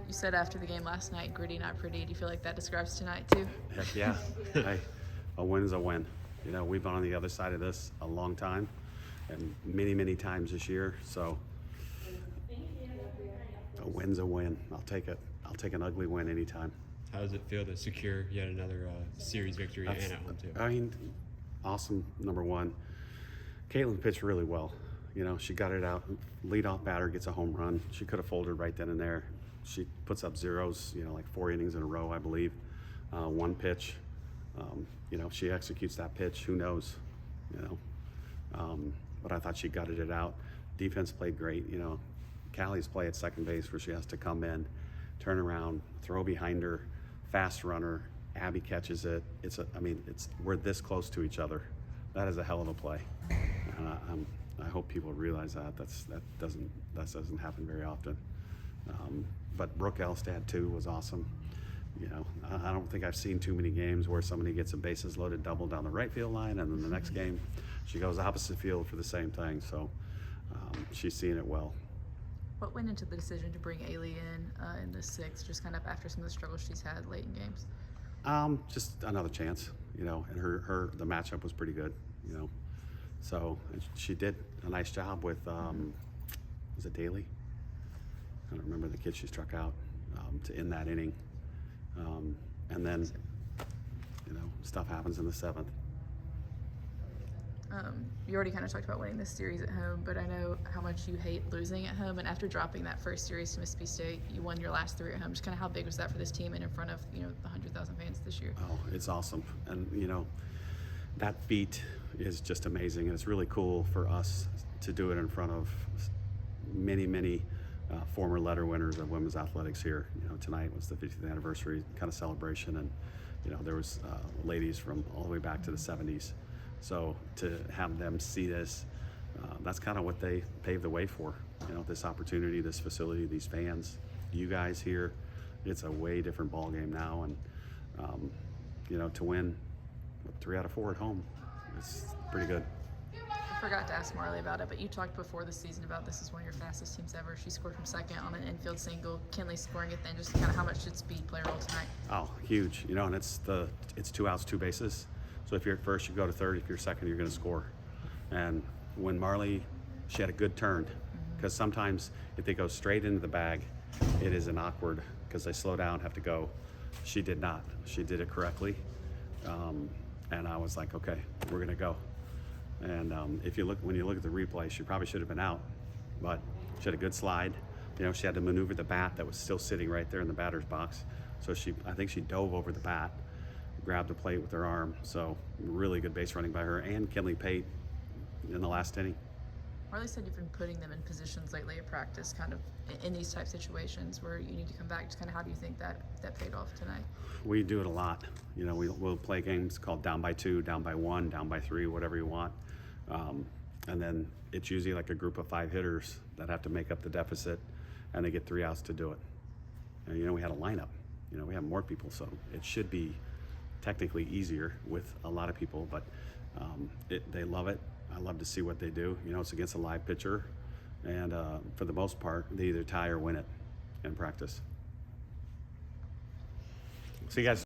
You said after the game last night, gritty, not pretty. Do you feel like that describes tonight too? Heck yeah. Hey, a win is a win. You know, we've been on the other side of this a long time and many, many times this year. So a win's a win. I'll take it. I'll take an ugly win anytime. How does it feel to secure yet another series victory and at home too? I mean, awesome, number one. Caitlin pitched really well. You know, she got it out. Leadoff batter gets a home run. She could have folded right then and there. She puts up zeros, you know, like 4 innings in a row, I believe. One pitch. You know, she executes that pitch. Who knows? You know. But I thought she gutted it out. Defense played great. You know, Callie's play at second base where she has to come in, turn around, throw behind her, fast runner. Abby catches it. We're this close to each other. That is a hell of a play. I hope people realize that. That doesn't happen very often. But Brooke Elstad too was awesome. You know, I don't think I've seen too many games where somebody gets a bases loaded double down the right field line, and then the next game she goes opposite field for the same thing. So she's seeing it well. What went into the decision to bring Ailey in the sixth, just kind of after some of the struggles she's had late in games? Just another chance, you know, and the matchup was pretty good, you know. So she did a nice job with, was it Daly? I don't remember the kid she struck out to end that inning. And then, you know, stuff happens in the seventh. You already kind of talked about winning this series at home, but I know how much you hate losing at home. And after dropping that first series to Mississippi State, you won your last 3 at home. Just kind of how big was that for this team and in front of, you know, the 100,000 fans this year? Oh, it's awesome. And, you know, that feat is just amazing. And it's really cool for us to do it in front of many, many former letter winners of women's athletics here. You know, tonight was the 50th anniversary kind of celebration. And, you know, there was ladies from all the way back to the 70s. So to have them see this, that's kind of what they paved the way for. You know, this opportunity, this facility, these fans, you guys here. It's a way different ball game now, and you know, to win 3 out of 4 at home, it's pretty good. I forgot to ask Marley about it, but you talked before the season about this is one of your fastest teams ever. She scored from second on an infield single. Kinley scoring it then. Just kind of how much did speed play a role tonight? Oh, huge. You know, and it's 2 outs, 2 bases. So if you're at first, you go to third. If you're second, you're going to score. And when Marley, she had a good turn, because sometimes if they go straight into the bag, it is an awkward, because they slow down, have to go. She did not. She did it correctly. And I was like, okay, we're going to go. And when you look at the replay, she probably should have been out, but she had a good slide. You know, she had to maneuver the bat that was still sitting right there in the batter's box. So I think she dove over the bat, grabbed the plate with her arm. So really good base running by her and Kinley Pate in the last inning. Marley said you've been putting them in positions lately at practice, kind of in these type situations where you need to come back. Just kind of how do you think that paid off tonight? We do it a lot. You know, we'll play games called down by 2, down by 1, down by 3, whatever you want. And then it's usually like a group of 5 hitters that have to make up the deficit, and they get 3 outs to do it. And, you know, we had a lineup. You know, we have more people, so it should be technically easier with a lot of people, but they love it. I love to see what they do. You know, it's against a live pitcher, and for the most part, they either tie or win it in practice. See you guys.